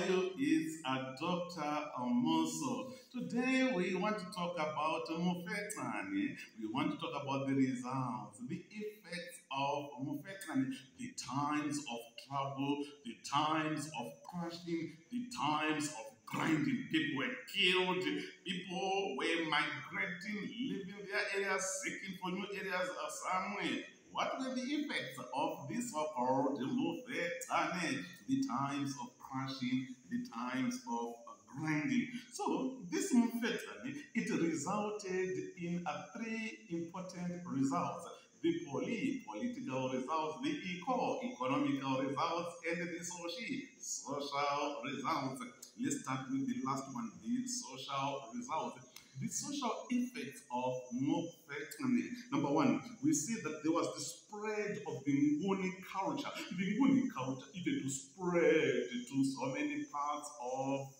you? It's a Dr. Amoso. Today we want to talk about Mfecane. We want to talk about the results, the effects of Mfecane, the times of trouble, the times of crushing, the times of grinding. People were killed, people were migrating, leaving their areas, seeking for new areas somewhere. What were the effects of this so-called Mfecane? The times of crushing, the times of grinding. So this Mfecane, it resulted in three important results. The political results, the economical results, and the social results. Let's start with the last one, the social results. The social effects of Mfecane. Number one, we see that there was the spread of the Nguni culture. The Nguni culture began to spread to so many parts of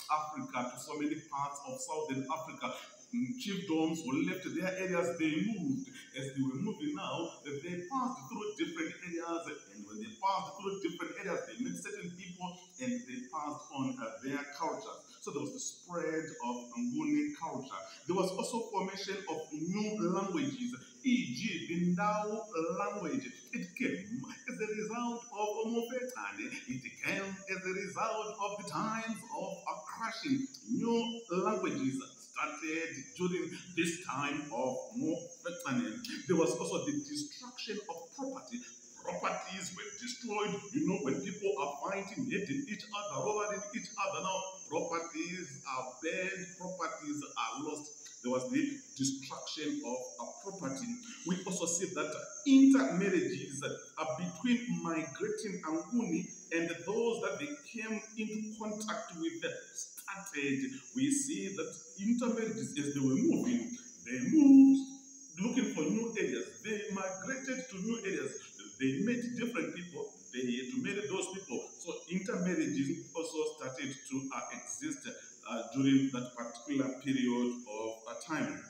Africa, to so many parts of Southern Africa. Chiefdoms who left their areas, they moved. As they were moving now, they passed through different areas, and when they passed through different areas, they met certain people and they passed on their cultures. So there was the spread of Nguni culture. There was also formation of new languages, e.g. the Ndau language. It came as a result of Mfecane. It came as a result of the times of crushing. New languages started during this time of Mfecane. There was also the destruction of property. Properties were destroyed. You know, when people are fighting, hitting each other, robbing each other, now properties are burned, properties are lost. There was the destruction of property. We also see that intermarriages between migrating Nguni and those that they came into contact with started. We see that intermarriages, as they were moving, they moved looking for new areas. They migrated to new areas. They met different people. They had to marry those people. So intermarriages also started to exist during that particular period of time.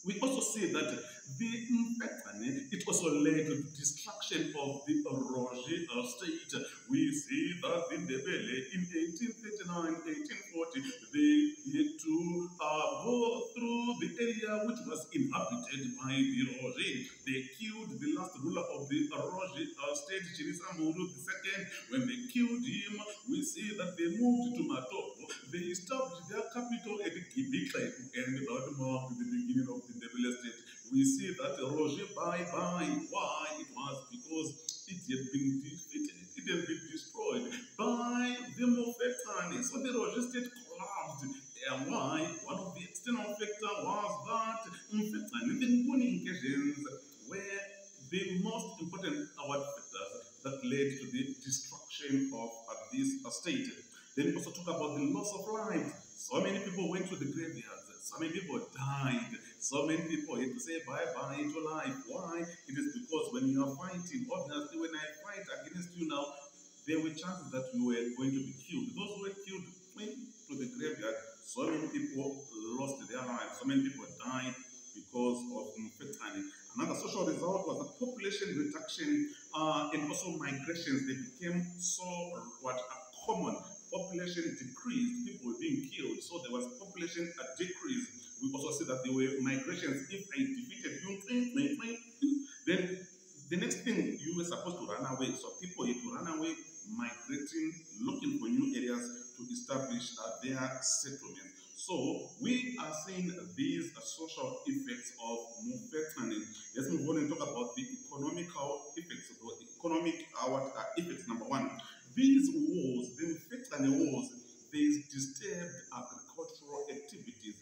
We also see that the Mfecane, it also led to the destruction of the Roger state. We see that in Ndebele in 1839, 1840, they had to go through the area which was inhabited by the Roger. They killed the last ruler of the Roger state, Chirisamuru II. When they killed him, we see that they moved to Matopo. They established their capital at Kibika and that marked the beginning of the Ndebele state. We see that Roger bye-bye. Why? It was because it had been defeated, it had been destroyed by the Mfecane. So the Roger state collapsed. And why? One of the external factors was that Mfecane, the Nguni incursions were the most important factors that led to the destruction of this state. Then we also talk about the loss of life. So many people went to the graveyards. So many people died. So many people had to say bye-bye to life. Why? It is because when you are fighting, obviously when I fight against you now, there were chances that you were going to be killed. Those who were killed went to the graveyard. So many people lost their lives. So many people died because of Mfecane. Another social result was the population reduction and also migrations. They became so common. Population decreased, people were being killed, so there was population decrease. We also see that there were migrations. If I defeated you, then the next thing you were supposed to run away. So people had to run away, migrating, looking for new areas to establish their settlement. So we are seeing these social effects of Mfecane. Let's move on and talk about the economical effects. The economic effects. Number one, these wars, the Mfecane wars, they disturbed agricultural activities.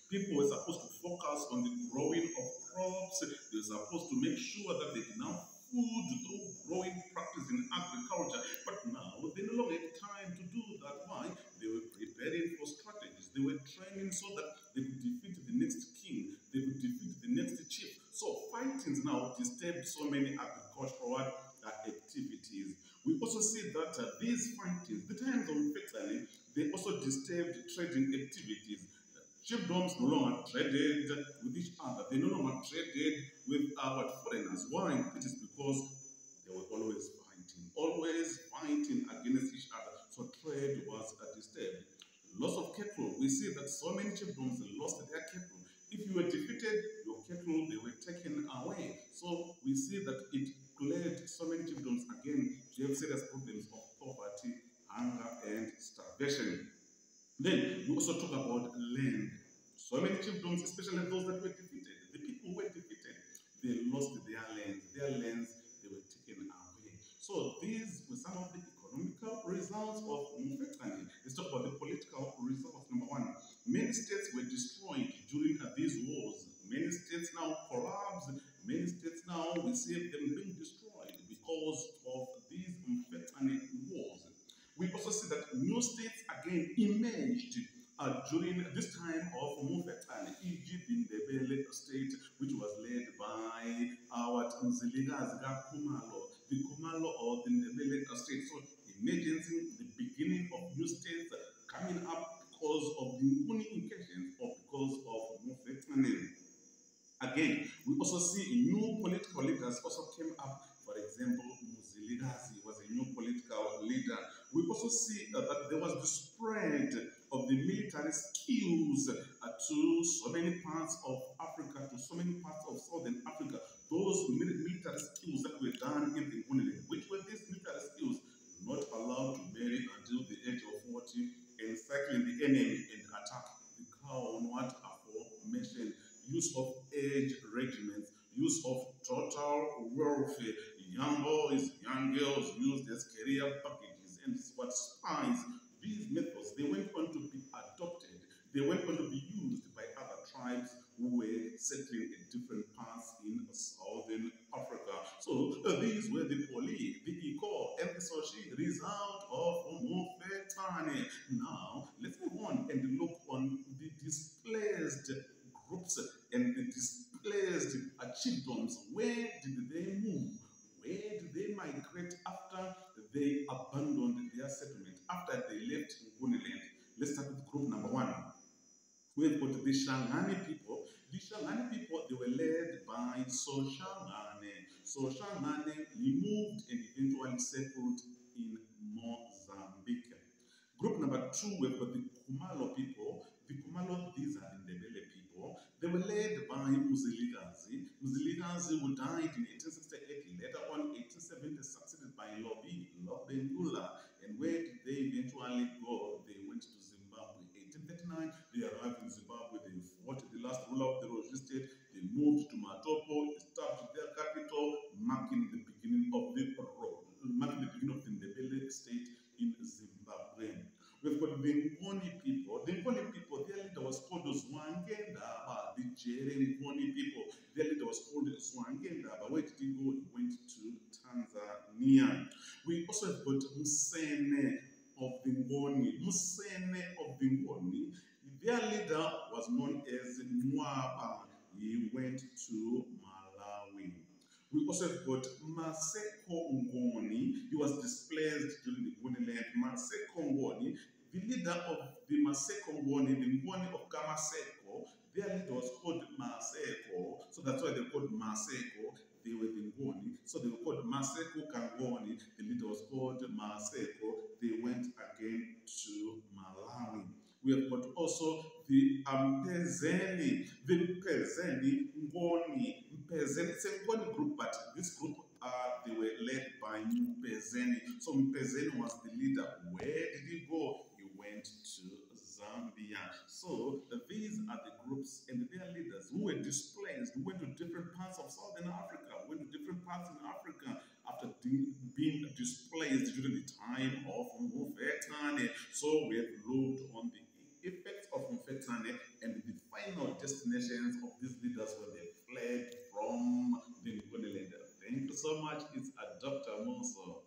People were supposed to focus on the growing of crops. They were supposed to make sure that they can have food through growing practice in agriculture. But now they no longer had time to do that. Why? They were preparing for strategies. They were training so that they could defeat the next king. They could defeat the next chief. So fightings now disturbed so many agricultural activities. We also see that these fightings, the times of Mfecane, they also disturbed trading activities. Chiefdoms no longer traded with each other. They no longer traded with foreigners. Why? It is because they were always fighting against each other. So trade was so many chiefdoms lost their cattle. If you were defeated, your cattle they were taken away. So we see that it led so many chiefdoms again to have serious problems of poverty, hunger, and starvation. Then we also talk about land. So many chiefdoms, especially those that were defeated, the people who were defeated, they lost their lands. Their lands, they were taken away. So these were some of the economical results of Mfecane. Let's talk about the political results. Number one, many states were destroyed during these wars. Many states now collapsed. Many states now we see them being destroyed because of these Mfecane wars. We also see that new states again emerged during this time of Mfecane, Egypt in the Bele state, which was led by our Mziligazi Kumalo, the Kumalo or the Ndebele state. So emergence, the beginning of new states coming up because of the Nguni incursions or because of Mfecane. Again, we also see new political leaders also came up. For example, Muziligazi was a new political leader. We also see that there was the spread of the military skills to so many parts of Africa, to so many parts of Southern Africa. Those military skills that were done in the Nguniland, which were these military skills, not allowed to marry until the age of 40, encircling the enemy and attack the cow on what aforementioned, use of age regiments, use of total welfare. Young boys, young girls used as career packages and what spies. These methods, they went on to be adopted. They went on to be used by other tribes who were settling in different parts in southern Africa. So these were the Poli, the Iko, and the Soshi result of Mfecane. Now, let's move on and look on the displaced groups and the displaced chiefdoms. Where did they move? Where did they migrate after they abandoned their settlement, after they left Nguniland? Let's start with group number one. We've got the Shangani people. The Shangani people, they were led by Soshangane. Soshangane moved and eventually settled in Mozambique. Group number two, we've got the Kumalo people. The Kumalo, these are the Ndebele people. They were led by Muziligazi. Muziligazi, who died in 1868, later on 1870, succeeded by Lobengula. And where did they eventually go? They went to Zimbabwe. 1839, they arrived in Zimbabwe. They fought the last ruler of the Roshi state. They moved to Matopo, established their capital, marking the beginning of the Ndebele state in Zimbabwe. We've got the Ngoni people. The Ngoni people, their leader was called Zwangendaba, the Jere Ngoni people. Their leader was called Zwangendaba. Where did he go? He went to Tanzania. We also have got Mfecane of the Ngoni. Mfecane of the Ngoni, their leader was known as Mwaba. He went to Malawi. We also have got Maseko Ngoni. He was displaced during the Ngoniland. Maseko Ngoni, the leader of the Maseko Ngoni, the Ngoni of Kamaseko, their leader was called Maseko. So that's why they're called Maseko. They were the Ngoni. So they were called Maseko Kangoni. The leader was called Maseko. They went again to Malawi. We have got also the Mpezeni, Ngoni. Mpezeni, it's a Ngoni group, but this group, they were led by Mpezeni. So Mpezeni was the leader. Where did he go? He went to Zambia. So these are the groups and their leaders who were displaced, who went to different parts of Southern Africa, went to different parts in Africa after being displaced during the time of Mfecane. So we have looked on the effects of Mfecane and the final destinations of these leaders when they fled from the Ngoniland. Thank you so much. It's a Dr. Monso.